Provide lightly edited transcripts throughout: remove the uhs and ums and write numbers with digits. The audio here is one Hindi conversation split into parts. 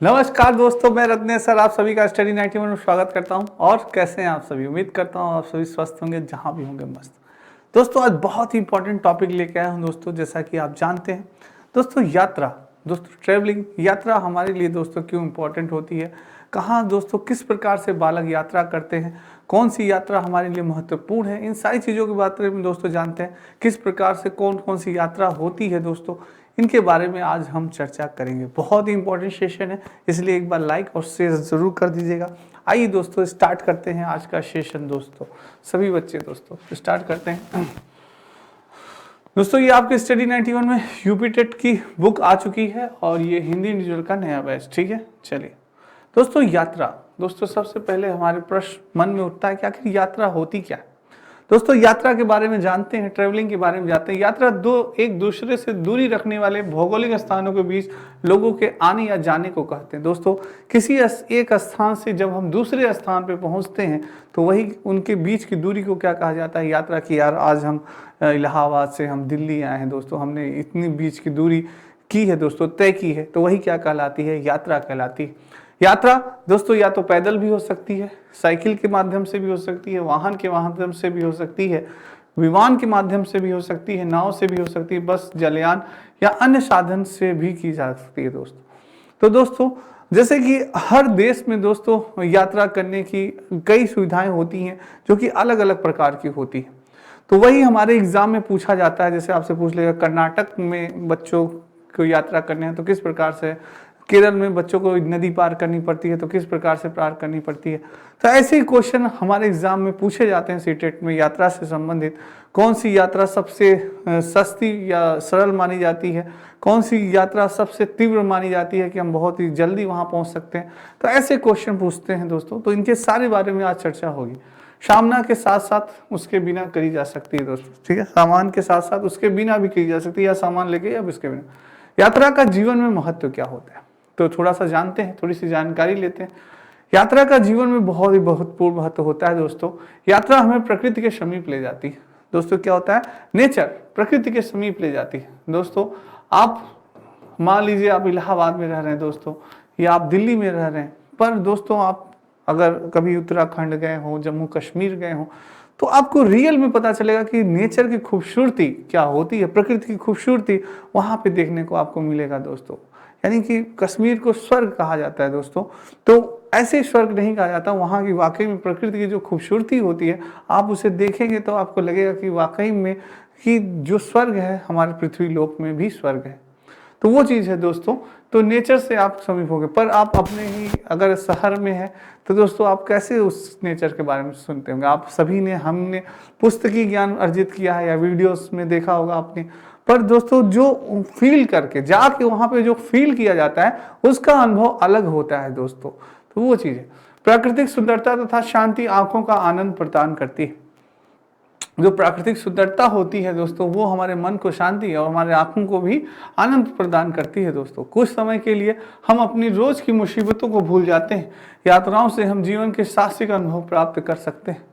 नमस्कार दोस्तों, मैं रत्नेश सर आप सभी का स्टडी 91 में स्वागत करता हूं। और कैसे हैं आप सभी? उम्मीद करता हूं आप सभी स्वस्थ होंगे, जहां भी होंगे मस्त। दोस्तों आज बहुत ही इंपॉर्टेंट टॉपिक लेके आया हूं दोस्तों। जैसा कि आप जानते हैं दोस्तों, यात्रा, दोस्तों ट्रैवलिंग, यात्रा हमारे लिए दोस्तों क्यों इंपॉर्टेंट होती है, कहाँ दोस्तों किस प्रकार से बालक यात्रा करते हैं, कौन सी यात्रा हमारे लिए महत्वपूर्ण है, इन सारी चीज़ों के बारे में दोस्तों जानते हैं। किस प्रकार से कौन कौन सी यात्रा होती है दोस्तों, इनके बारे में आज हम चर्चा करेंगे। बहुत ही इंपॉर्टेंट सेशन है, इसलिए एक बार लाइक और शेयर जरूर कर दीजिएगा। आइए दोस्तों स्टार्ट करते हैं आज का सेशन। दोस्तों सभी बच्चे दोस्तों स्टार्ट करते हैं। दोस्तों ये आपके स्टडी 91 में यूपी टेट की बुक आ चुकी है और ये हिंदी इंडिविजुअल का नया बैच, ठीक है। चलिए दोस्तों, यात्रा, दोस्तों सबसे पहले हमारे प्रश्न मन में उठता है कि आखिर यात्रा होती क्या है। दोस्तों यात्रा के बारे में जानते हैं, ट्रैवलिंग के बारे में जानते हैं। यात्रा एक दूसरे से दूरी रखने वाले भौगोलिक स्थानों के बीच लोगों के आने या जाने को कहते हैं। दोस्तों किसी एक स्थान से जब हम दूसरे स्थान पे पहुंचते हैं तो वही उनके बीच की दूरी को क्या कहा जाता है? यात्रा की। यार आज हम इलाहाबाद से हम दिल्ली आए हैं दोस्तों, हमने इतनी बीच की दूरी की है दोस्तों, तय की है, तो वही क्या कहलाती है? यात्रा कहलाती है। यात्रा दोस्तों या तो पैदल भी हो सकती है, साइकिल के माध्यम से भी हो सकती है, वाहन के माध्यम से भी हो सकती है, विमान के माध्यम से भी हो सकती है, नाव से भी हो सकती है, बस, जलयान या अन्य साधन से भी की जा सकती है दोस्तों। तो दोस्तों जैसे कि हर देश में दोस्तों यात्रा करने की कई सुविधाएं होती हैं जो कि अलग अलग प्रकार की होती है। तो वही हमारे एग्जाम में पूछा जाता है। जैसे आपसे पूछ लेगा कर्नाटक में बच्चों को यात्रा करने हैं तो किस प्रकार से, केरल में बच्चों को नदी पार करनी पड़ती है तो किस प्रकार से पार करनी पड़ती है। तो ऐसे ही क्वेश्चन हमारे एग्जाम में पूछे जाते हैं सीटेट में। यात्रा से संबंधित कौन सी यात्रा सबसे सस्ती या सरल मानी जाती है, कौन सी यात्रा सबसे तीव्र मानी जाती है कि हम बहुत ही जल्दी वहां पहुंच सकते हैं, तो ऐसे क्वेश्चन पूछते हैं दोस्तों। तो इनके सारे बारे में आज चर्चा होगी। सामना के साथ साथ उसके बिना करी जा सकती है दोस्तों, ठीक है। सामान के साथ साथ उसके बिना भी करी जा सकती है, या सामान लेके या उसके बिना। यात्रा का जीवन में महत्व क्या होता है तो थोड़ा सा जानते हैं, थोड़ी सी जानकारी लेते हैं। यात्रा का जीवन में बहुत ही महत्वपूर्ण महत्व होता है दोस्तों। यात्रा हमें प्रकृति के समीप ले जाती है दोस्तों। क्या होता है? नेचर प्रकृति के समीप ले जाती है दोस्तों। आप मान लीजिए आप इलाहाबाद में रह रहे हैं दोस्तों, या आप दिल्ली में रह रहे हैं, पर दोस्तों आप अगर कभी उत्तराखंड गए हो, जम्मू कश्मीर गए हो, तो आपको रियल में पता चलेगा कि नेचर की खूबसूरती क्या होती है, प्रकृति की खूबसूरती वहां पे देखने को आपको मिलेगा दोस्तों। यानी कि कश्मीर को स्वर्ग कहा जाता है दोस्तों। तो ऐसे स्वर्ग नहीं कहा जाता, वहाँ की वाकई में प्रकृति की जो खूबसूरती होती है, आप उसे देखेंगे तो आपको लगेगा कि वाकई में कि जो स्वर्ग है हमारे पृथ्वी लोक में भी स्वर्ग है। तो वो चीज़ है दोस्तों। तो नेचर से आप समीप होंगे, पर आप अपने ही अगर शहर में है तो दोस्तों आप कैसे उस नेचर के बारे में सुनते होंगे? आप सभी ने, हमने पुस्तकीय ज्ञान अर्जित किया है या वीडियोस में देखा होगा आपने, पर दोस्तों जो फील करके जाके वहां पे जो फील किया जाता है उसका अनुभव अलग होता है दोस्तों। तो वो चीज़ है। प्राकृतिक सुंदरता तथा शांति आंखों का आनंद प्रदान करती है। जो प्राकृतिक सुंदरता होती है दोस्तों वो हमारे मन को शांति और हमारे आंखों को भी आनंद प्रदान करती है दोस्तों। कुछ समय के लिए हम अपनी रोज की मुसीबतों को भूल जाते हैं। यात्राओं से हम जीवन के साहसिक अनुभव प्राप्त कर सकते हैं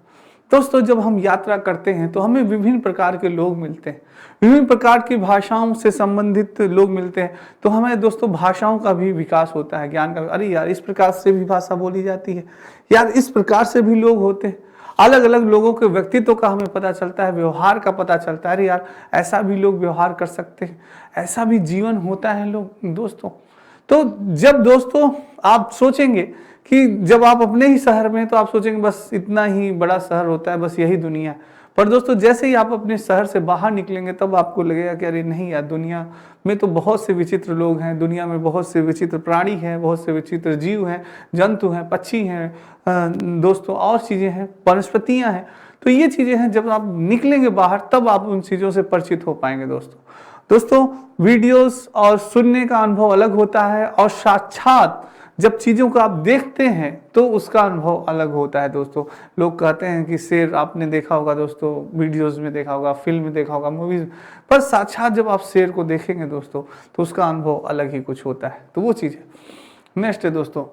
दोस्तों। जब हम यात्रा करते हैं तो हमें विभिन्न प्रकार के लोग मिलते हैं, विभिन्न प्रकार की भाषाओं से संबंधित लोग मिलते हैं। तो हमें दोस्तों भाषाओं का भी विकास होता है, ज्ञान का। अरे यार इस प्रकार से भी भाषा बोली जाती है, यार इस प्रकार से भी लोग होते हैं। अलग अलग लोगों के व्यक्तित्व का हमें पता चलता है, व्यवहार का पता चलता है। अरे यार ऐसा भी लोग व्यवहार कर सकते हैं, ऐसा भी जीवन होता है लोग दोस्तों। तो जब दोस्तों आप सोचेंगे कि जब आप अपने ही शहर में, तो आप सोचेंगे बस इतना ही बड़ा शहर होता है, बस यही दुनिया है। पर दोस्तों जैसे ही आप अपने शहर से बाहर निकलेंगे तब आपको लगेगा कि अरे नहीं यार, दुनिया में तो बहुत से विचित्र लोग हैं, दुनिया में बहुत से विचित्र प्राणी हैं, बहुत से विचित्र जीव हैं, जंतु हैं, पक्षी हैं दोस्तों, और चीज़ें हैं, वनस्पतियाँ हैं। तो ये चीज़ें हैं, जब आप निकलेंगे बाहर तब आप उन चीज़ों से परिचित हो पाएंगे दोस्तों। वीडियोस और सुनने का अनुभव अलग होता है, और साक्षात जब चीज़ों को आप देखते हैं तो उसका अनुभव अलग होता है दोस्तों। लोग कहते हैं कि शेर आपने देखा होगा दोस्तों, वीडियोस में देखा होगा, फिल्म में देखा होगा, मूवीज, पर साक्षात जब आप शेर को देखेंगे दोस्तों तो उसका अनुभव अलग ही कुछ होता है। तो वो चीज़ है। नेक्स्ट है दोस्तों,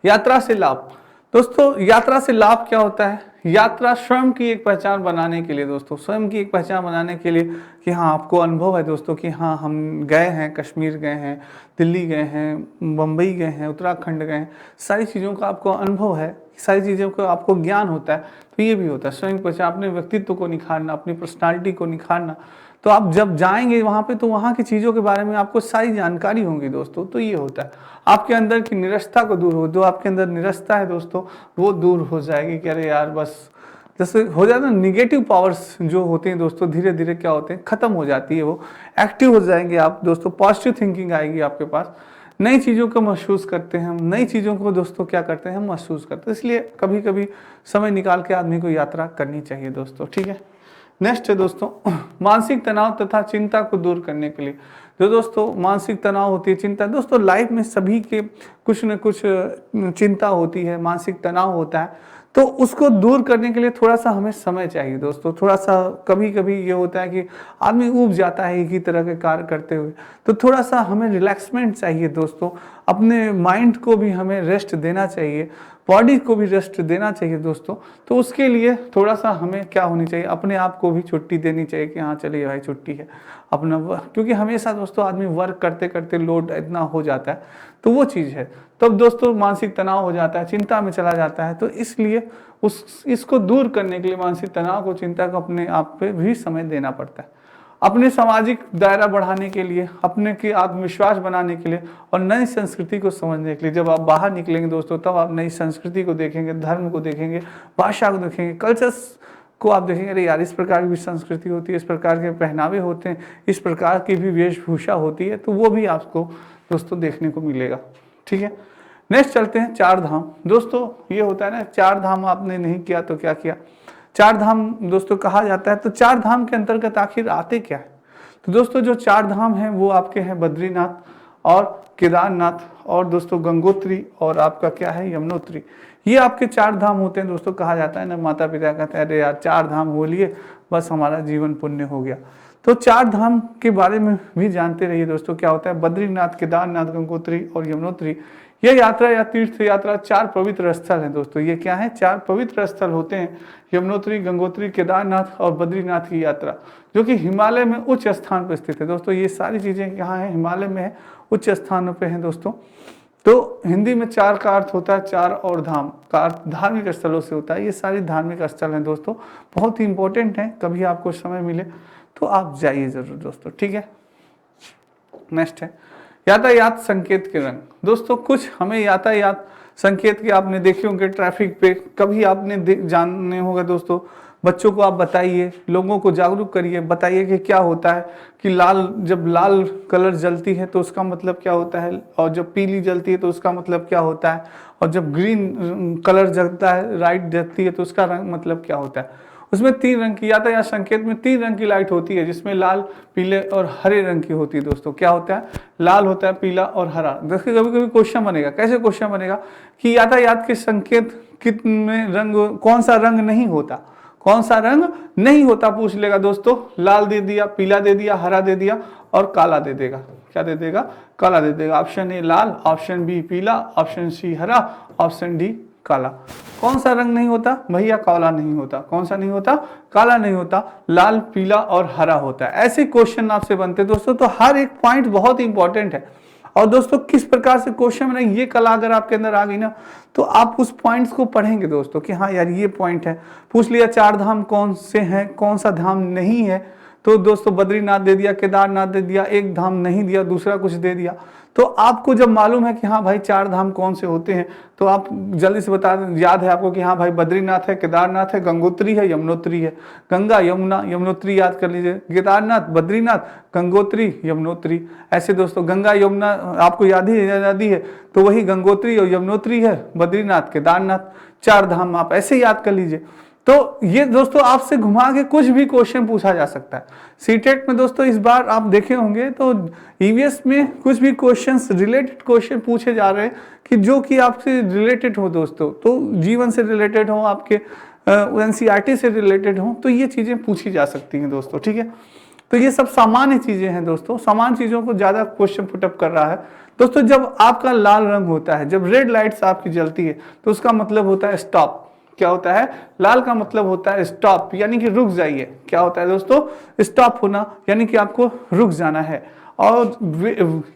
यात्रा से लाभ। दोस्तों यात्रा से लाभ क्या होता है? यात्रा स्वयं की एक पहचान बनाने के लिए दोस्तों, स्वयं की एक पहचान बनाने के लिए कि हाँ आपको अनुभव है दोस्तों कि हाँ हम गए हैं, कश्मीर गए हैं, दिल्ली गए हैं, बम्बई गए हैं, उत्तराखंड गए हैं, सारी चीज़ों का आपको अनुभव है, सारी चीज़ों का आपको ज्ञान होता है। तो ये भी होता है स्वयं पहचान, अपने व्यक्तित्व को निखारना, अपनी पर्सनालिटी को निखारना। तो आप जब जाएंगे वहाँ पे तो वहाँ की चीज़ों के बारे में आपको सारी जानकारी होगी दोस्तों। तो ये होता है आपके अंदर की निरस्ता को दूर हो, जो आपके अंदर निरस्ता है दोस्तों वो दूर हो जाएगी कि अरे यार बस, जैसे हो जाता है ना, निगेटिव पावर्स जो होते हैं दोस्तों धीरे धीरे क्या होते हैं, खत्म हो जाती है, वो एक्टिव हो जाएंगे आप दोस्तों, पॉजिटिव थिंकिंग आएगी आपके पास, नई चीज़ों को महसूस करते हैं हम, नई चीज़ों को दोस्तों क्या करते हैं हम महसूस करते हैं। इसलिए कभी कभी समय निकाल के आदमी को यात्रा करनी चाहिए दोस्तों, ठीक है। नेक्स्ट है दोस्तों मानसिक तनाव तथा चिंता को दूर करने के लिए। जो दोस्तों मानसिक तनाव होती है, चिंता, दोस्तों लाइफ में सभी के कुछ न कुछ चिंता होती है, मानसिक तनाव होता है। तो उसको दूर करने के लिए थोड़ा सा हमें समय चाहिए दोस्तों। थोड़ा सा कभी कभी ये होता है कि आदमी ऊब जाता है एक ही तरह के कार्य करते हुए, तो थोड़ा सा हमें रिलैक्समेंट चाहिए दोस्तों, अपने माइंड को भी हमें रेस्ट देना चाहिए, बॉडी को भी रेस्ट देना चाहिए दोस्तों। तो उसके लिए थोड़ा सा हमें क्या होनी चाहिए, अपने आप को भी छुट्टी देनी चाहिए कि हाँ चलिए भाई छुट्टी है अपना, क्योंकि हमेशा दोस्तों आदमी वर्क करते करते लोड इतना हो जाता है, तो वो चीज़ है। तब दोस्तों मानसिक तनाव हो जाता है, चिंता में चला जाता है। तो इसलिए इसको दूर करने के लिए, मानसिक तनाव को, चिंता को, अपने आप पे भी समय देना पड़ता है, अपने सामाजिक दायरा बढ़ाने के लिए, अपने के आत्मविश्वास बनाने के लिए और नई संस्कृति को समझने के लिए। जब आप बाहर निकलेंगे दोस्तों तब आप नई संस्कृति को देखेंगे, धर्म को देखेंगे, भाषा को देखेंगे, कल्चर्स को आप देखेंगे, अरे यार इस प्रकार की भी संस्कृति होती है, इस प्रकार के पहनावे होते हैं, इस प्रकार की भी वेशभूषा होती है, तो वो भी आपको दोस्तों देखने को मिलेगा, ठीक है। नेक्स्ट चलते हैं चार धाम। दोस्तों ये होता है ना, चार धाम आपने नहीं किया तो क्या किया, चार धाम दोस्तों कहा जाता है। तो चार धाम के अंतर्गत आखिर आते क्या है, तो दोस्तों जो चार धाम हैं वो आपके हैं बद्रीनाथ और केदारनाथ और दोस्तों गंगोत्री और आपका क्या है यमुनोत्री। ये आपके चार धाम होते हैं दोस्तों। कहा जाता है ना, माता पिता कहते हैं अरे यार चार धाम हो लिए बस हमारा जीवन पुण्य हो गया। तो चार धाम के बारे में भी जानते रहिए दोस्तों, क्या होता है। बद्रीनाथ, केदारनाथ, गंगोत्री और यमुनोत्री, यह यात्रा या तीर्थ यात्रा चार पवित्र स्थल हैं दोस्तों। ये क्या है, चार पवित्र स्थल होते हैं, यमुनोत्री, गंगोत्री, केदारनाथ और बद्रीनाथ की यात्रा, जो कि हिमालय में उच्च स्थान पर स्थित है दोस्तों। ये सारी चीजें कहाँ हैं, हिमालय में है, उच्च स्थानों पे हैं दोस्तों। तो हिंदी में चार का अर्थ होता है चार, और धाम का अर्थ धार्मिक स्थलों से होता है। ये सारी धार्मिक स्थल हैं दोस्तों, बहुत ही इंपॉर्टेंट हैं। कभी आपको समय मिले तो आप जाइए जरूर दोस्तों, ठीक है। नेक्स्ट है यातायात संकेत के रंग। दोस्तों कुछ हमें यातायात संकेत के आपने देखे होंगे ट्रैफिक पे, कभी आपने जानने होगा दोस्तों। बच्चों को आप बताइए, लोगों को जागरूक करिए, बताइए कि क्या होता है कि जब लाल कलर जलती है तो उसका मतलब क्या होता है, और जब पीली जलती है तो उसका मतलब क्या होता है, और जब ग्रीन कलर जलता है, राइट जलती है तो उसका रंग मतलब क्या होता है। उसमें तीन रंग की यातायात संकेत में तीन रंग की लाइट होती है, जिसमें लाल, पीले और हरे रंग की होती है दोस्तों। क्या होता है, लाल होता है, पीला और हरा। देखिए कभी कभी क्वेश्चन बनेगा, कैसे क्वेश्चन बनेगा कि यातायात के संकेत कितने रंग, कौन सा रंग नहीं होता, कौन सा रंग नहीं होता पूछ लेगा दोस्तों। लाल दे दिया, पीला दे दिया, हरा दे दिया और काला दे देगा। क्या दे देगा, काला दे देगा। ऑप्शन ए लाल, ऑप्शन बी पीला, ऑप्शन सी हरा, ऑप्शन डी काला। कौन सा रंग नहीं होता भैया, काला नहीं होता। कौन सा नहीं होता, काला नहीं होता, लाल, पीला और हरा होता है। ऐसे क्वेश्चन आपसे बनते हैं दोस्तों। तो हर एक पॉइंट बहुत इंपॉर्टेंट है। और दोस्तों किस प्रकार से क्वेश्चन बने, ये कला अगर आपके अंदर आ गई ना, तो आप उस पॉइंट्स को पढ़ेंगे दोस्तों कि हाँ यार ये पॉइंट है। पूछ लिया चार धाम कौन से हैं, कौन सा धाम नहीं है, तो दोस्तों बद्रीनाथ दे दिया, केदारनाथ दे दिया, एक धाम नहीं दिया, दूसरा कुछ दे दिया। तो आपको जब मालूम है कि हाँ भाई चार धाम कौन से होते हैं, तो आप जल्दी से बता दें, याद है आपको कि हाँ भाई बद्रीनाथ है, केदारनाथ है, गंगोत्री है, यमुनोत्री है। गंगा, यमुना, यमुनोत्री याद कर लीजिए। केदारनाथ, बद्रीनाथ, गंगोत्री, यमुनोत्री। ऐसे दोस्तों गंगा यमुना आपको याद ही है, तो वही गंगोत्री और यमुनोत्री है, बद्रीनाथ, केदारनाथ, चार धाम आप ऐसे याद कर लीजिए। तो ये दोस्तों आपसे घुमा के कुछ भी क्वेश्चन पूछा जा सकता है। सीटेट में दोस्तों इस बार आप देखे होंगे तो ईवीएस में कुछ भी क्वेश्चंस, रिलेटेड क्वेश्चन पूछे जा रहे हैं कि जो कि आपसे रिलेटेड हो दोस्तों, तो जीवन से रिलेटेड हो, आपके एनसीईआरटी से रिलेटेड हो, तो ये चीजें पूछी जा सकती हैं दोस्तों, ठीक है। तो ये सब सामान्य चीजें हैं दोस्तों, सामान्य चीजों को ज्यादा क्वेश्चन पुटअप कर रहा है दोस्तों। जब आपका लाल रंग होता है, जब रेड लाइट्स आपकी जलती है, तो उसका मतलब होता है स्टॉप, क्या होता है, लाल का मतलब होता है स्टॉप, यानी कि रुक जाइए। क्या होता है दोस्तों, स्टॉप होना, यानी कि आपको रुक जाना है। और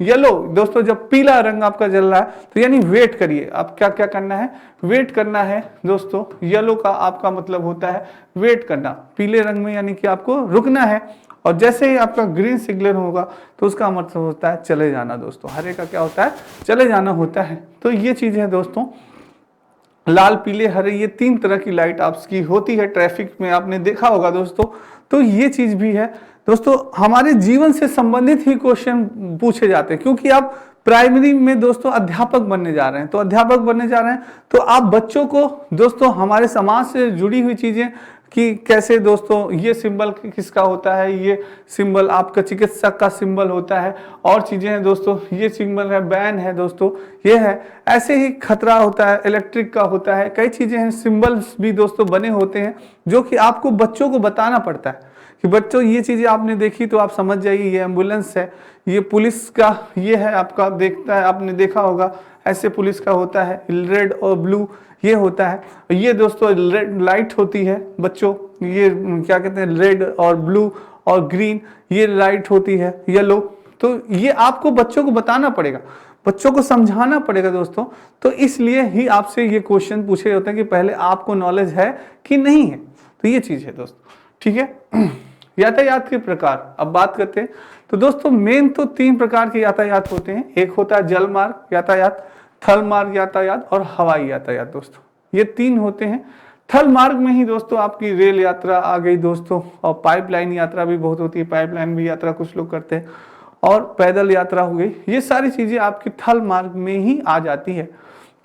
येलो दोस्तों, जब पीला रंग आपका जल रहा है तो यानी वेट करिए। आप क्या क्या करना है, वेट करना है दोस्तों। येलो का आपका मतलब होता है वेट करना, पीले रंग में यानी कि आपको रुकना है। और जैसे ही आपका ग्रीन सिग्नल होगा तो उसका मतलब होता है चले जाना दोस्तों। हरे का क्या होता है, चले जाना होता है। तो ये चीज है दोस्तों, लाल पीले हरे, ये 3 तरह की लाइट आपकी होती है ट्रैफिक में, आपने देखा होगा दोस्तों। तो ये चीज भी है दोस्तों, हमारे जीवन से संबंधित ही क्वेश्चन पूछे जाते हैं, क्योंकि आप प्राइमरी में दोस्तों अध्यापक बनने जा रहे हैं। तो अध्यापक बनने जा रहे हैं तो आप बच्चों को दोस्तों हमारे समाज से जुड़ी हुई चीजें, कि कैसे दोस्तों ये सिंबल किसका होता है, ये सिंबल आपका चिकित्सक का सिंबल होता है, और चीजें हैं दोस्तों, ये सिंबल है बैन है दोस्तों, ये है। ऐसे ही खतरा होता है, इलेक्ट्रिक का होता है, कई चीजें हैं, सिंबल्स भी दोस्तों बने होते हैं, जो कि आपको बच्चों को बताना पड़ता है कि बच्चों ये चीजें आपने देखी तो आप समझ जाइए, ये एम्बुलेंस है, ये पुलिस का ये है, आपका देखता है, आपने देखा होगा ऐसे पुलिस का होता है रेड और ब्लू, ये होता है। ये दोस्तों रेड लाइट होती है बच्चों, ये क्या कहते हैं, रेड और ब्लू और ग्रीन, ये लाइट होती है येलो। तो ये आपको बच्चों को बताना पड़ेगा, बच्चों को समझाना पड़ेगा दोस्तों। तो इसलिए ही आपसे ये क्वेश्चन पूछे जाते हैं कि पहले आपको नॉलेज है कि नहीं है। तो ये चीज है दोस्तों, ठीक है। यातायात के प्रकार अब बात करते हैं तो दोस्तों मेन तो 3 प्रकार के यातायात होते हैं। एक होता है जल मार्ग यातायात, थल मार्ग यातायात और हवाई यातायात दोस्तों, ये 3 होते हैं। थल मार्ग में ही दोस्तों आपकी रेल यात्रा आ गई दोस्तों, और पाइपलाइन यात्रा भी बहुत होती है, पाइपलाइन भी यात्रा कुछ लोग करते हैं, और पैदल यात्रा हो गई। ये सारी चीजें आपकी थल मार्ग में ही आ जाती है।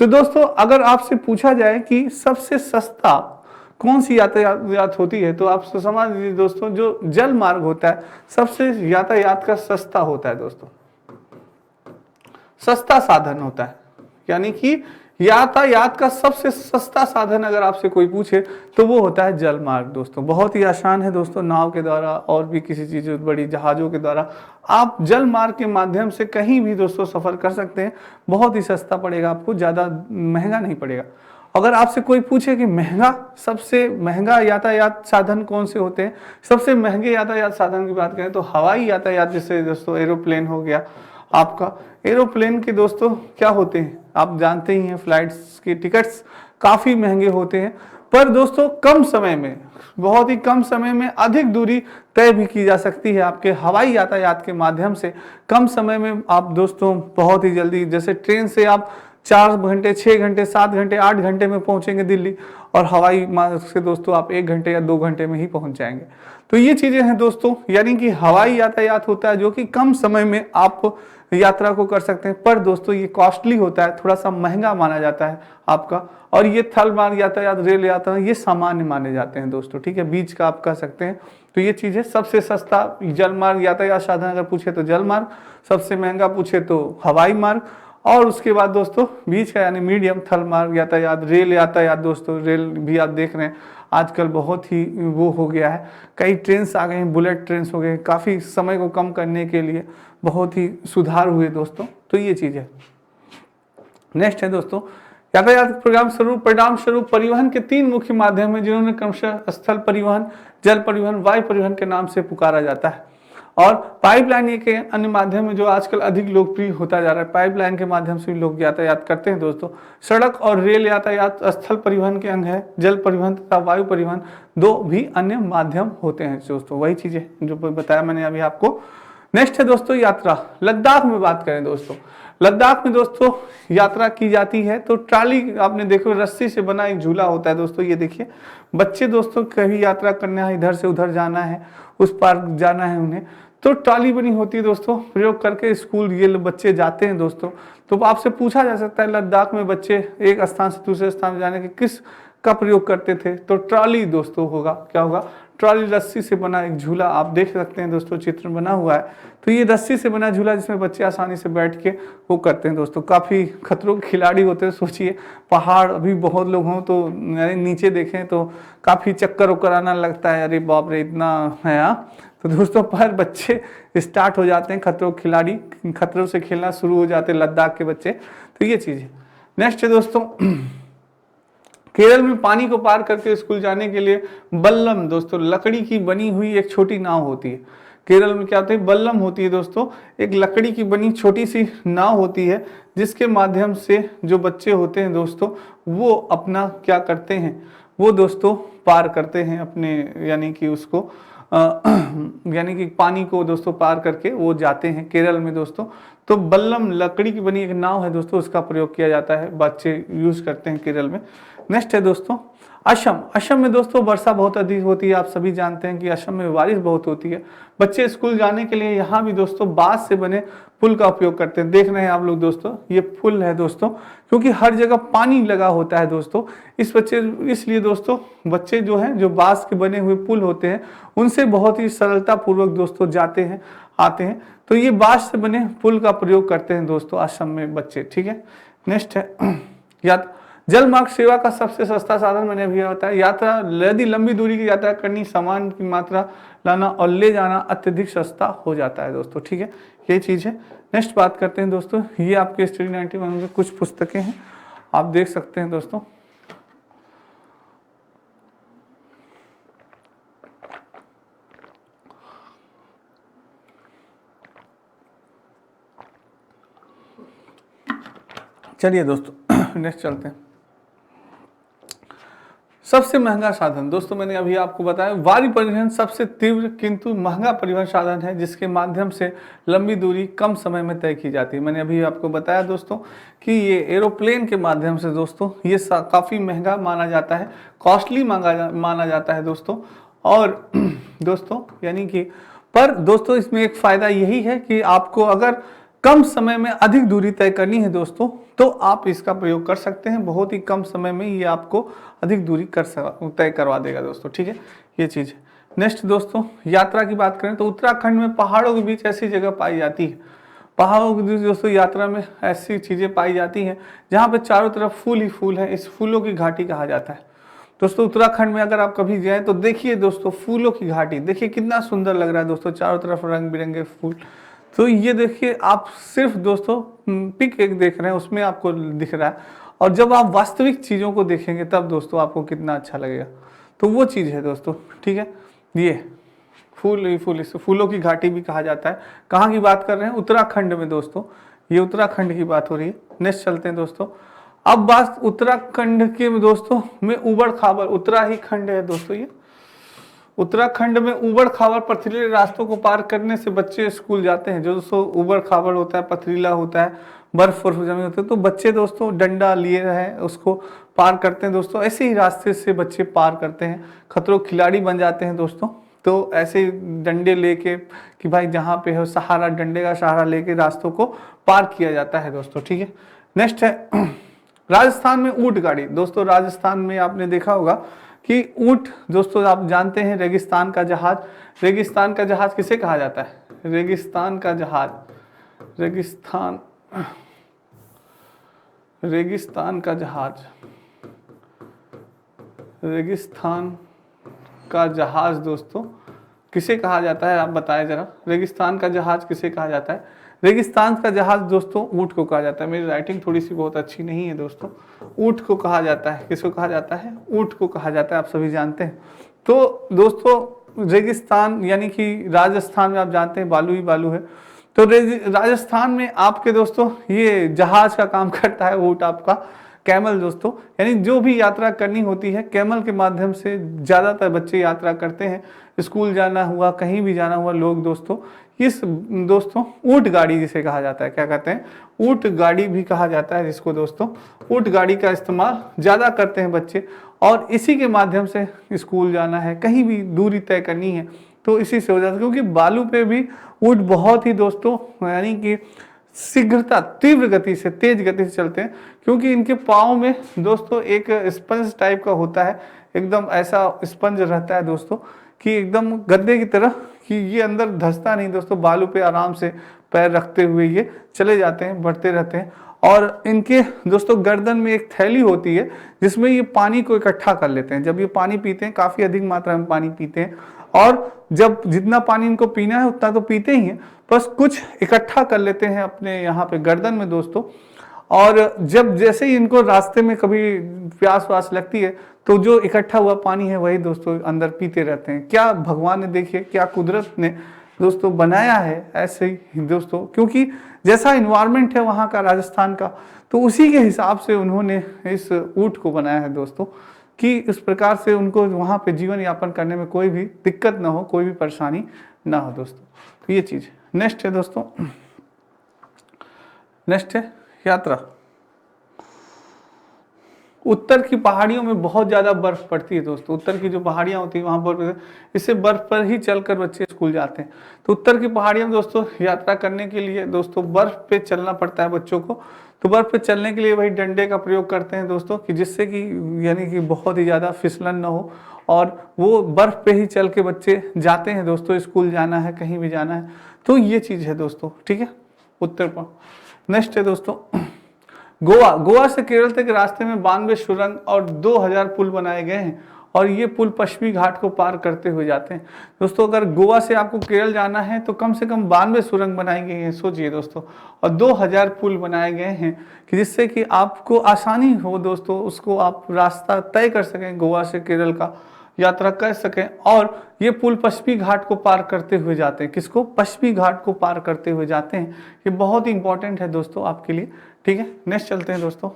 तो दोस्तों अगर आपसे पूछा जाए कि सबसे सस्ता कौन सी यातायात होती है, तो आप समझ लीजिए दोस्तों, जो जल मार्ग होता है सबसे यातायात का सस्ता होता है दोस्तों, सस्ता साधन होता है। यानी कि यातायात का सबसे सस्ता साधन अगर आपसे कोई पूछे तो वो होता है जल मार्ग दोस्तों। बहुत ही आसान है दोस्तों, नाव के द्वारा और भी किसी चीज बड़ी जहाजों के द्वारा आप जल मार्ग के माध्यम से कहीं भी दोस्तों सफर कर सकते हैं। बहुत ही सस्ता पड़ेगा आपको, ज्यादा महंगा नहीं पड़ेगा। अगर आपसे कोई पूछे कि सबसे महंगा यातायात साधन कौन से होते हैं, सबसे महंगे यातायात साधन की बात करें तो हवाई यातायात, जैसे दोस्तों एरोप्लेन हो गया आपका। एरोप्लेन के दोस्तों क्या होते हैं आप जानते ही हैं, फ्लाइट्स के टिकट्स काफी महंगे होते हैं, पर दोस्तों कम समय में, बहुत ही कम समय में अधिक दूरी तय भी की जा सकती है आपके हवाई यातायात के माध्यम से। कम समय में आप दोस्तों बहुत ही जल्दी, जैसे ट्रेन से आप 4 घंटे 6 घंटे 7 घंटे 8 घंटे में पहुंचेंगे दिल्ली, और हवाई मार्ग से दोस्तों आप 1 घंटे या 2 घंटे में ही पहुंच जाएंगे। तो ये चीजें हैं दोस्तों, यानी कि हवाई यातायात होता है जो कि कम समय में आप यात्रा को कर सकते हैं, पर दोस्तों ये कॉस्टली होता है, थोड़ा सा महंगा माना जाता है आपका। और ये थल मार्ग यातायात, रेल यातायात, ये सामान्य माने जाते हैं दोस्तों, ठीक है, बीच का आप कह सकते हैं। तो ये चीज है, सबसे सस्ता जल मार्ग यातायात साधन अगर पूछे तो जल मार्ग, सबसे महंगा पूछे तो हवाई मार्ग, और उसके बाद दोस्तों बीच का यानी मीडियम थल मार्ग यातायात, रेल यातायात दोस्तों। रेल भी आप देख रहे हैं आजकल बहुत ही वो हो गया है, कई ट्रेन आ गए हैं, बुलेट ट्रेन हो गए, काफ़ी समय को कम करने के लिए बहुत ही सुधार हुए दोस्तों। तो ये चीज़ है। नेक्स्ट है दोस्तों, यातायात परिणाम स्वरूप परिवहन के 3 मुख्य माध्यम है, जिन्होंने क्रमशः स्थल परिवहन, जल परिवहन, वायु परिवहन के नाम से पुकारा जाता है। और पाइपलाइन एक अन्य माध्यम है जो आजकल अधिक लोकप्रिय होता जा रहा है। पाइपलाइन के माध्यम से भी लोग यातायात करते हैं दोस्तों। सड़क और रेल यातायात स्थल परिवहन के अंग है। जल परिवहन तथा वायु परिवहन 2 भी अन्य माध्यम होते हैं दोस्तों। वही चीजें जो बताया मैंने अभी आपको। नेक्स्ट है दोस्तों यात्रा। लद्दाख में बात करें दोस्तों, लद्दाख में दोस्तों यात्रा की जाती है तो ट्राली, आपने देखो रस्सी से बना एक झूला होता है दोस्तों। ये देखिए बच्चे दोस्तों कभी यात्रा करना है, इधर से उधर जाना है, उस पार जाना है उन्हें, तो ट्राली बनी होती है दोस्तों। प्रयोग करके स्कूल ये बच्चे जाते हैं दोस्तों। तो आपसे पूछा जा सकता है लद्दाख में बच्चे एक स्थान से दूसरे स्थान में जाने के किस का प्रयोग करते थे, तो ट्रॉली दोस्तों होगा। क्या होगा? ट्रॉली, रस्सी से बना एक झूला आप देख सकते हैं दोस्तों, चित्र बना हुआ है। तो ये रस्सी से बना झूला जिसमें बच्चे आसानी से बैठ के वो करते हैं दोस्तों। काफ़ी खतरों के खिलाड़ी होते हैं। सोचिए पहाड़ अभी बहुत लोग हों तो नीचे देखें तो काफ़ी चक्कर वक्कर आना लगता है, अरे बाप रे इतना है। तो दोस्तों पर बच्चे स्टार्ट हो जाते हैं, खतरों के खिलाड़ी खतरों से खेलना शुरू हो जाते हैं लद्दाख के बच्चे। तो ये चीज़ है। नेक्स्ट है दोस्तों केरल में पानी को पार करके स्कूल जाने के लिए बल्लम दोस्तों लकड़ी की बनी हुई एक छोटी नाव होती है। केरल में क्या होता है, बल्लम होती है दोस्तों, एक लकड़ी की बनी छोटी सी नाव होती है, जिसके माध्यम से जो बच्चे होते हैं दोस्तों वो अपना क्या करते हैं, वो दोस्तों पार करते हैं अपने, यानी कि उसको यानी कि पानी को दोस्तों पार करके वो जाते हैं केरल में दोस्तों। तो बल्लम लकड़ी की बनी एक नाव है दोस्तों, उसका प्रयोग किया जाता है, बच्चे यूज करते हैं केरल में। नेक्स्ट है दोस्तों असम। असम में दोस्तों वर्षा बहुत अधिक होती है, आप सभी जानते हैं कि असम में बारिश बहुत होती है। बच्चे स्कूल जाने के लिए यहाँ भी दोस्तों बांस से बने पुल का उपयोग करते हैं। देख रहे हैं आप लोग दोस्तों, ये पुल है दोस्तों, क्योंकि हर जगह पानी लगा होता है दोस्तों, इसलिए दोस्तों बच्चे जो हैं, जो बांस के बने हुए पुल होते हैं उनसे बहुत ही सरलता पूर्वक दोस्तों जाते हैं आते हैं। तो ये बांस से बने पुल का प्रयोग करते हैं दोस्तों असम में बच्चे। ठीक है, नेक्स्ट है जल मार्ग सेवा का सबसे सस्ता साधन मैंने अभी बताया। यात्रा यदि लंबी दूरी की यात्रा करनी, सामान की मात्रा लाना और ले जाना अत्यधिक सस्ता हो जाता है दोस्तों। ठीक है, ये चीज़ है। नेक्स्ट बात करते हैं दोस्तों, ये आपके स्टडी 91 में कुछ पुस्तकें हैं, आप देख सकते हैं दोस्तों। चलिए दोस्तों नेक्स्ट चलते हैं। सबसे महंगा साधन दोस्तों, मैंने अभी आपको बताया वायु परिवहन सबसे तीव्र किंतु महंगा परिवहन साधन है, जिसके माध्यम से लंबी दूरी कम समय में तय की जाती है। मैंने अभी आपको बताया दोस्तों कि ये एरोप्लेन के माध्यम से दोस्तों ये काफ़ी महंगा माना जाता है, कॉस्टली माना जाता है दोस्तों। और दोस्तों यानी कि पर दोस्तों इसमें एक फ़ायदा यही है कि आपको अगर कम समय में अधिक दूरी तय करनी है दोस्तों, तो आप इसका प्रयोग कर सकते हैं। बहुत ही कम समय में ये आपको अधिक दूरी तय करवा देगा दोस्तों। ठीक है, ये चीज़ है। नेक्स्ट दोस्तों यात्रा की बात करें तो उत्तराखंड में पहाड़ों के बीच ऐसी जगह पाई जाती है, पहाड़ों के बीच दोस्तों यात्रा में ऐसी चीज़ें पाई जाती हैं जहाँ पे चारों तरफ फूल ही फूल है, इस फूलों की घाटी कहा जाता है दोस्तों। उत्तराखंड में अगर आप कभी जाएँ तो देखिए दोस्तों फूलों की घाटी, देखिए कितना सुंदर लग रहा है दोस्तों, चारों तरफ रंग बिरंगे फूल। तो ये देखिए आप सिर्फ दोस्तों पिक एक देख रहे हैं, उसमें आपको दिख रहा है, और जब आप वास्तविक चीज़ों को देखेंगे तब दोस्तों आपको कितना अच्छा लगेगा। तो वो चीज़ है दोस्तों। ठीक है, ये फूल ही फूल, इसे फूलों की घाटी भी कहा जाता है। कहाँ की बात कर रहे हैं, उत्तराखंड में दोस्तों, ये उत्तराखंड की बात हो रही है। नेक्स्ट चलते हैं दोस्तों। अब बात उत्तराखंड के दोस्तों में उबड़ खाबड़, उत्तराखंड है दोस्तों, ये उत्तराखंड में उबड़ खाबड़ पथरीले रास्तों को पार करने से बच्चे स्कूल जाते हैं। जो दोस्तों उबड़ खाबड़ होता है, पथरीला होता है, बर्फ जमी होती है, तो बच्चे दोस्तों डंडा लिए हैं उसको पार करते हैं दोस्तों। ऐसे ही रास्ते से बच्चे पार करते हैं, खतरों खिलाड़ी बन जाते हैं दोस्तों। तो ऐसे डंडे लेके कि भाई जहाँ पे हो सहारा, डंडे का सहारा लेके रास्तों को पार किया जाता है दोस्तों। ठीक है, नेक्स्ट है राजस्थान में ऊंट गाड़ी। दोस्तों राजस्थान में आपने देखा होगा कि ऊंट दोस्तों, आप जानते हैं रेगिस्तान का जहाज, रेगिस्तान का जहाज किसे कहा जाता है, रेगिस्तान का जहाज, रेगिस्तान का जहाज, रेगिस्तान का जहाज दोस्तों किसे कहा जाता है, आप बताएं जरा, रेगिस्तान का जहाज किसे कहा जाता है। रेगिस्तान का जहाज दोस्तों ऊंट को कहा जाता है। मेरी राइटिंग थोड़ी सी बहुत अच्छी नहीं है दोस्तों, ऊंट को कहा जाता है। किसको कहा जाता है, ऊंट को कहा जाता है, आप सभी जानते हैं। तो दोस्तों रेगिस्तान यानी कि राजस्थान में आप जानते हैं बालू ही बालू है, तो राजस्थान में आपके दोस्तों ये जहाज का काम करता है ऊंट आपका, कैमल दोस्तों, यानी जो भी यात्रा करनी होती है कैमल के माध्यम से ज़्यादातर बच्चे यात्रा करते हैं। स्कूल जाना हुआ, कहीं भी जाना हुआ लोग दोस्तों, इस दोस्तों ऊंट गाड़ी जिसे कहा जाता है, क्या कहते हैं, ऊंट गाड़ी भी कहा जाता है जिसको दोस्तों, ऊंट गाड़ी का इस्तेमाल ज़्यादा करते हैं बच्चे। और इसी के माध्यम से स्कूल जाना है, कहीं भी दूरी तय करनी है तो इसी से हो जाता है। क्योंकि बालू पे भी ऊंट बहुत ही दोस्तों यानी कि शीघ्रता, तीव्र गति से, तेज गति से चलते हैं, क्योंकि इनके पाँव में दोस्तों एक स्पंज टाइप का होता है, एकदम ऐसा स्पंज रहता है दोस्तों कि एकदम गद्दे की तरह, कि ये अंदर धंसता नहीं दोस्तों, बालू पे आराम से पैर रखते हुए ये चले जाते हैं, बढ़ते रहते हैं। और इनके दोस्तों गर्दन में एक थैली होती है जिसमें ये पानी को इकट्ठा कर लेते हैं। जब ये पानी पीते हैं, काफ़ी अधिक मात्रा में पानी पीते हैं, और जब जितना पानी इनको पीना है उतना तो पीते ही हैं, बस कुछ इकट्ठा कर लेते हैं अपने यहाँ पे गर्दन में दोस्तों। और जब जैसे ही इनको रास्ते में कभी प्यास वास लगती है तो जो इकट्ठा हुआ पानी है वही दोस्तों अंदर पीते रहते हैं। क्या भगवान ने, देखिए क्या कुदरत ने दोस्तों बनाया है ऐसे ही दोस्तों, क्योंकि जैसा इन्वायरमेंट है वहाँ का राजस्थान का, तो उसी के हिसाब से उन्होंने इस ऊँट को बनाया है दोस्तों, कि इस प्रकार से उनको वहाँ पे जीवन यापन करने में कोई भी दिक्कत ना हो, कोई भी परेशानी ना हो दोस्तों। तो ये चीज़ नेक्स्ट है दोस्तों, नेक्स्ट है यात्रा। उत्तर की पहाड़ियों में बहुत ज़्यादा बर्फ पड़ती है दोस्तों। उत्तर की जो पहाड़ियाँ होती हैं वहाँ पर, इससे बर्फ पर ही चलकर बच्चे स्कूल जाते हैं। तो उत्तर की पहाड़ियों में दोस्तों यात्रा करने के लिए दोस्तों बर्फ पे चलना पड़ता है बच्चों को। तो बर्फ पे चलने के लिए वही डंडे का प्रयोग करते हैं दोस्तों, कि जिससे कि यानी कि बहुत ही ज़्यादा फिसलन ना हो, और वो बर्फ पे ही चल के बच्चे जाते हैं दोस्तों, स्कूल जाना है, कहीं भी जाना है। तो ये चीज़ है दोस्तों, ठीक है, उत्तर पर। नेक्स्ट है दोस्तों गोवा। गोवा से केरल तक रास्ते में 92 सुरंग और 2000 पुल बनाए गए हैं, और ये पुल पश्चिमी घाट को पार करते हुए जाते हैं दोस्तों। अगर गोवा से आपको केरल जाना है तो कम से कम 92 सुरंग बनाई गई हैं, सोचिए दोस्तों, और 2000 पुल बनाए गए हैं, कि जिससे कि आपको आसानी हो दोस्तों, उसको आप रास्ता तय कर सकें, गोवा से केरल का यात्रा कर सकें। और ये पुल पश्चिमी घाट को पार करते हुए जाते हैं। किसको? पश्चिमी घाट को पार करते हुए जाते हैं। ये बहुत ही इंपॉर्टेंट है दोस्तों आपके लिए, ठीक है। नेक्स्ट चलते हैं दोस्तों।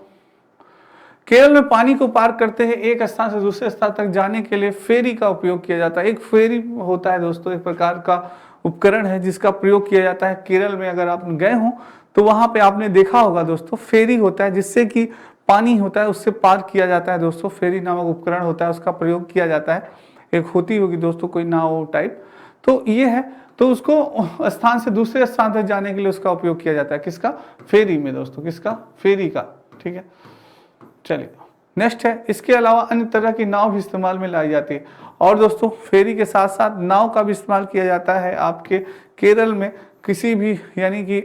केरल में पानी को पार करते हैं एक स्थान से दूसरे स्थान तक जाने के लिए फेरी का उपयोग किया जाता है। एक फेरी होता है दोस्तों, एक प्रकार का उपकरण है जिसका प्रयोग किया जाता है। केरल में अगर आप गए हो तो वहां पे आपने देखा होगा दोस्तों, फेरी होता है जिससे कि पानी होता है उससे पार किया जाता है दोस्तों। फेरी नामक उपकरण होता है, उसका प्रयोग किया जाता है। एक होती होगी दोस्तों कोई नाव टाइप, तो ये है। तो उसको स्थान से दूसरे स्थान तक जाने के लिए उसका उपयोग किया जाता है। किसका? फेरी में दोस्तों, किसका? फेरी का, ठीक है। चलिए नेक्स्ट है, इसके अलावा अन्य तरह की नाव भी इस्तेमाल में लाई जाती है। और दोस्तों फेरी के साथ साथ नाव का भी इस्तेमाल किया जाता है आपके केरल में। किसी भी यानी कि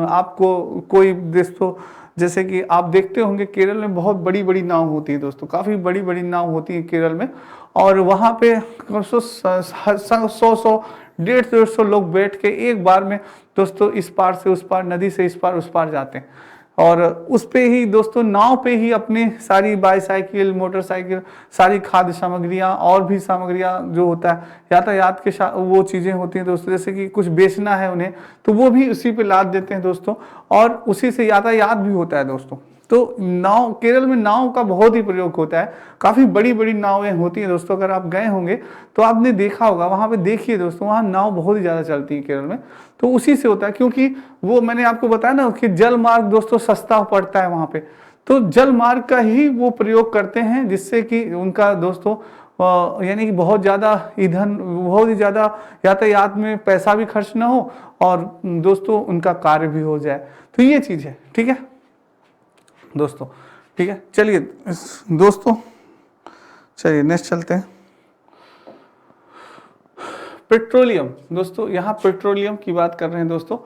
आपको कोई दोस्तों, जैसे कि आप देखते होंगे केरल में बहुत बड़ी बड़ी नाव होती है दोस्तों, काफ़ी बड़ी बड़ी नाव होती है केरल में। और वहाँ पे 100 150 लोग बैठ के एक बार में दोस्तों इस पार से उस पार, नदी से इस पार उस पार जाते हैं। और उस पे ही दोस्तों, नाव पे ही अपने सारी बाईसाइकिल, मोटरसाइकिल, सारी खाद्य सामग्रियाँ और भी सामग्रियाँ जो होता है यातायात के वो चीज़ें होती हैं दोस्तों, जैसे कि कुछ बेचना है उन्हें तो वो भी उसी पे लाद देते हैं दोस्तों, और उसी से यातायात भी होता है दोस्तों। तो नाव, केरल में नाव का बहुत ही प्रयोग होता है। काफ़ी बड़ी बड़ी नावें होती हैं दोस्तों। अगर आप गए होंगे तो आपने देखा होगा, वहाँ पे देखिए दोस्तों, वहाँ नाव बहुत ही ज़्यादा चलती है केरल में। तो उसी से होता है, क्योंकि वो मैंने आपको बताया ना कि जल मार्ग दोस्तों सस्ता पड़ता है वहाँ पे। तो जल मार्ग का ही वो प्रयोग करते हैं, जिससे कि उनका दोस्तों यानी कि बहुत ज़्यादा ईंधन, बहुत ही ज़्यादा यातायात में पैसा भी खर्च ना हो, और दोस्तों उनका कार्य भी हो जाए। तो ये चीज़ है, ठीक है दोस्तों, ठीक है। चलिए दोस्तों, चलिए नेक्स्ट चलते हैं। पेट्रोलियम दोस्तों, यहाँ पेट्रोलियम की बात कर रहे हैं दोस्तों।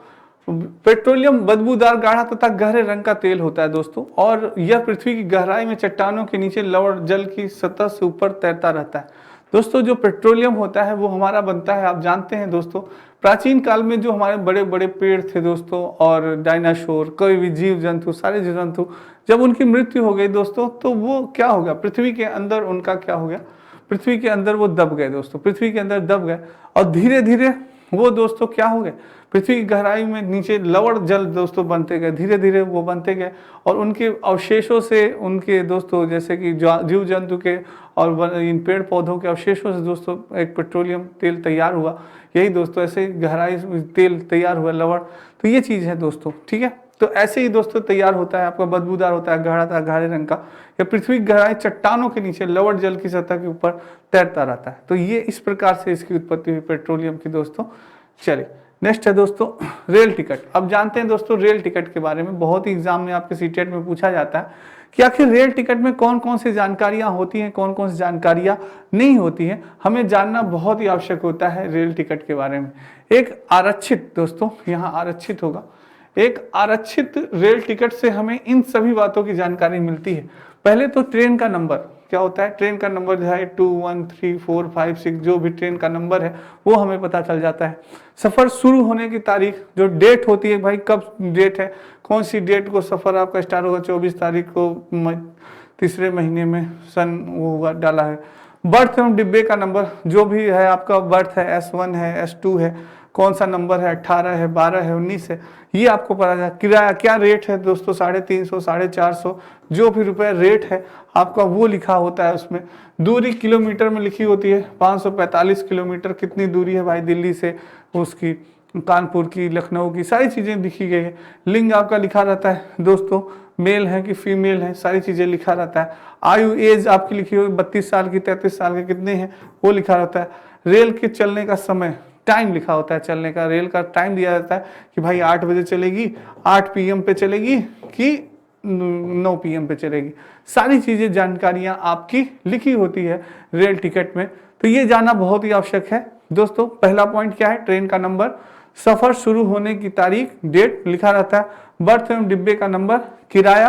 पेट्रोलियम बदबूदार, गाढ़ा तथा गहरे रंग का तेल होता है दोस्तों, और यह पृथ्वी की गहराई में चट्टानों के नीचे लवण जल की सतह से ऊपर तैरता रहता है दोस्तों। जो पेट्रोलियम होता है वो हमारा बनता है, आप जानते हैं दोस्तों, प्राचीन काल में जो हमारे बड़े बड़े पेड़ थे दोस्तों, और डायनासोर, कोई भी जीव जंतु, सारे जीव जंतु, जब उनकी मृत्यु हो गई दोस्तों, तो वो क्या हो गया, पृथ्वी के अंदर उनका क्या हो गया, पृथ्वी के अंदर वो दब गए दोस्तों, पृथ्वी के अंदर दब गए। और धीरे धीरे वो दोस्तों क्या हो गए, पृथ्वी की गहराई में नीचे लवण जल दोस्तों बनते गए, धीरे धीरे वो बनते गए। और उनके अवशेषों से, उनके दोस्तों जैसे कि जीव जंतु के और इन पेड़ पौधों के अवशेषों से दोस्तों एक पेट्रोलियम तेल तैयार हुआ। यही दोस्तों ऐसे गहराई तेल तैयार हुआ, लवण। तो ये चीज़ है दोस्तों, ठीक है। तो ऐसे ही दोस्तों तैयार होता है आपका, बदबूदार होता है, गहरे रंग का। या पृथ्वी की गहराई चट्टानों के नीचे लवण जल की सतह के ऊपर तैरता रहता है। तो ये इस प्रकार से इसकी उत्पत्ति हुई पेट्रोलियम की दोस्तों। चलिए नेक्स्ट है दोस्तों रेल टिकट। अब जानते हैं दोस्तों रेल टिकट के बारे में, बहुत ही एग्जाम में आपके सीटेट में पूछा जाता है कि आखिर रेल टिकट में कौन कौन सी जानकारियां होती हैं, कौन कौन सी जानकारियां नहीं होती हैं। हमें जानना बहुत ही आवश्यक होता है रेल टिकट के बारे में। एक आरक्षित दोस्तों, यहाँ आरक्षित होगा, एक आरक्षित रेल टिकट से हमें इन सभी बातों की जानकारी मिलती है। पहले तो ट्रेन का नंबर, क्या होता है, ट्रेन का नंबर जो है 2, 1, 3, 4, 5, 6 जो भी ट्रेन का नंबर है वो हमें पता चल जाता है। सफ़र शुरू होने की तारीख, जो डेट होती है भाई, कब डेट है, कौन सी डेट को सफ़र आपका स्टार्ट होगा, 24 तारीख को तीसरे महीने में सन वो हुआ डाला है। बर्थ एवं डिब्बे का नंबर, जो भी है आपका बर्थ है, S1 है, S2 है, कौन सा नंबर है, 18 है, 12 है, 19 है, ये आपको पता है। किराया क्या रेट है दोस्तों, 350, 450, जो भी रुपये रेट है आपका वो लिखा होता है उसमें। दूरी किलोमीटर में लिखी होती है, 545 किलोमीटर कितनी दूरी है भाई दिल्ली से, उसकी कानपुर की, लखनऊ की, सारी चीज़ें लिखी गई है। लिंग आपका लिखा रहता है दोस्तों, मेल है कि फीमेल है, सारी चीज़ें लिखा रहता है। आयु एज आपकी लिखी हुई 32 साल की, 33 साल के कितने हैं वो लिखा रहता है। रेल के चलने का समय, टाइम लिखा होता है चलने का, रेल का टाइम दिया जाता है कि भाई 8 बजे चलेगी, 8 PM पे चलेगी कि 9 PM पे चलेगी। सारी चीज़ें जानकारियाँ आपकी लिखी होती है रेल टिकट में, तो ये जानना बहुत ही आवश्यक है दोस्तों। पहला पॉइंट क्या है, ट्रेन का नंबर, सफ़र शुरू होने की तारीख, डेट लिखा रहता है, बर्थ एवं डिब्बे का नंबर, किराया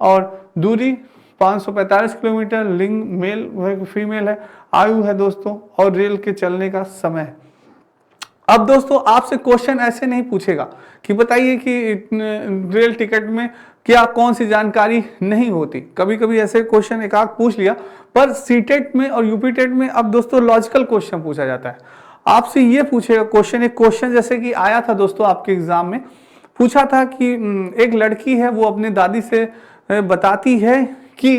और दूरी 545 किलोमीटर, लिंग मेल है फीमेल है, आयु है दोस्तों, और रेल के चलने का समय। अब दोस्तों आपसे क्वेश्चन ऐसे नहीं पूछेगा कि बताइए कि रेल टिकट में क्या कौन सी जानकारी नहीं होती। कभी कभी ऐसे क्वेश्चन एक आध पूछ लिया, पर सीटेट में और यूपीटेट में अब दोस्तों लॉजिकल क्वेश्चन पूछा जाता है। आपसे ये पूछेगा क्वेश्चन, एक क्वेश्चन जैसे कि आया था दोस्तों आपके एग्जाम में, पूछा था कि एक लड़की है वो अपने दादी से बताती है कि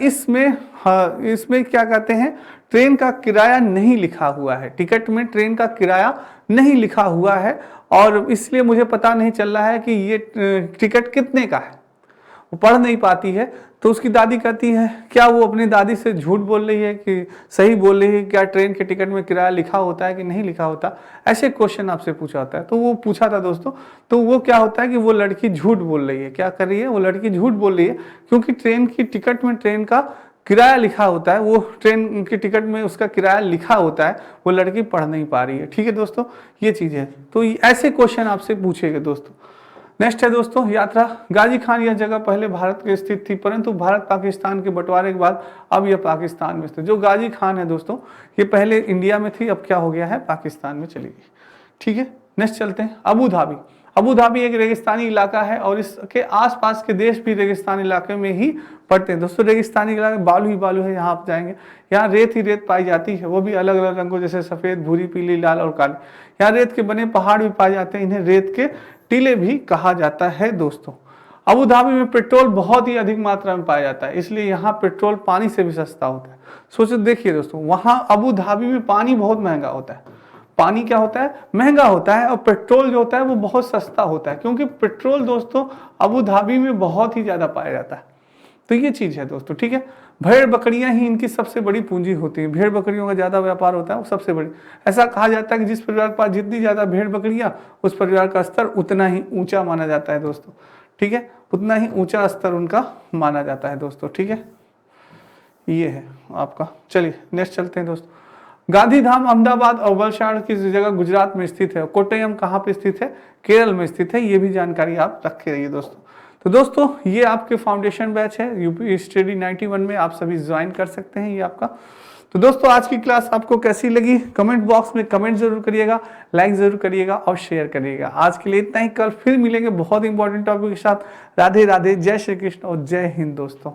इसमें क्या कहते हैं, ट्रेन का किराया नहीं लिखा हुआ है, टिकट में ट्रेन का किराया नहीं लिखा हुआ है और इसलिए मुझे पता नहीं चल रहा है कि ये टिकट कितने का है। वो पढ़ नहीं पाती है, तो उसकी दादी कहती है, क्या वो अपनी दादी से झूठ बोल रही है कि सही बोल रही है, क्या ट्रेन के टिकट में किराया लिखा होता है कि नहीं लिखा होता। ऐसे क्वेश्चन आपसे पूछा होता है, तो वो पूछा था दोस्तों, तो वो क्या होता है कि वो लड़की झूठ बोल रही है। क्या कर रही है, वो लड़की झूठ बोल रही है, क्योंकि ट्रेन की टिकट में ट्रेन का किराया लिखा होता है, वो ट्रेन की टिकट में उसका किराया लिखा होता है, वो लड़की पढ़ नहीं पा रही है। ठीक है दोस्तों, ये चीज़ है, तो ऐसे क्वेश्चन आपसे पूछेंगे दोस्तों। नेक्स्ट है दोस्तों यात्रा। गाजी खान यह जगह पहले भारत की स्थित थी, परंतु भारत पाकिस्तान के बंटवारे के बाद अब यह पाकिस्तान में स्थित। जो गाजी खान है दोस्तों, ये पहले इंडिया में थी, अब क्या हो गया है, पाकिस्तान में चली गई। ठीक है, नेक्स्ट चलते हैं। Abu Dhabi. अबू धाबी एक रेगिस्तानी इलाका है और इसके आसपास के देश भी रेगिस्तानी इलाके में ही पड़ते हैं दोस्तों। रेगिस्तानी इलाके बालू ही बालू है, यहाँ आप जाएंगे, यहाँ रेत ही रेत पाई जाती है, वो भी अलग अलग रंगों, जैसे सफ़ेद, भूरी, पीली, लाल और काली। यहाँ रेत के बने पहाड़ भी पाए जाते हैं, इन्हें रेत के टीले भी कहा जाता है दोस्तों। अबू धाबी में पेट्रोल बहुत ही अधिक मात्रा में पाया जाता है, इसलिए यहाँ पेट्रोल पानी से भी सस्ता होता है। सोचो देखिए दोस्तों, वहाँ अबू धाबी में पानी बहुत महंगा होता है, पानी क्या होता है, महंगा होता है, और पेट्रोल जो होता है वो बहुत सस्ता होता है, क्योंकि पेट्रोल दोस्तों अबू धाबी में बहुत ही ज़्यादा पाया जाता है। तो ये चीज़ है दोस्तों। ठीक है, भेड़ बकरियां ही इनकी सबसे बड़ी पूंजी होती है, भेड़ बकरियों का ज़्यादा व्यापार होता है, वो सबसे बड़ी। ऐसा कहा जाता है कि जिस परिवार के पास जितनी ज़्यादा भेड़ बकरियां, उस परिवार का स्तर उतना ही ऊंचा माना जाता है दोस्तों। ठीक है, उतना ही ऊंचा स्तर उनका माना जाता है दोस्तों। ठीक है, ये है आपका। चलिए नेक्स्ट चलते हैं दोस्तों। गांधीधाम अहमदाबाद और वलसाड की जगह गुजरात में स्थित है। कोट्टयम कहाँ पे स्थित है, केरल में स्थित है। ये भी जानकारी आप रखे रहिए दोस्तों। तो दोस्तों ये आपके फाउंडेशन बैच है यूपी स्टडी 91 में, आप सभी ज्वाइन कर सकते हैं, ये आपका। तो दोस्तों आज की क्लास आपको कैसी लगी, कमेंट बॉक्स में कमेंट जरूर करिएगा, लाइक जरूर करिएगा और शेयर करिएगा। आज के लिए इतना ही, कल फिर मिलेंगे बहुत इंपॉर्टेंट टॉपिक के साथ। राधे राधे, जय श्री कृष्ण और जय हिंद दोस्तों।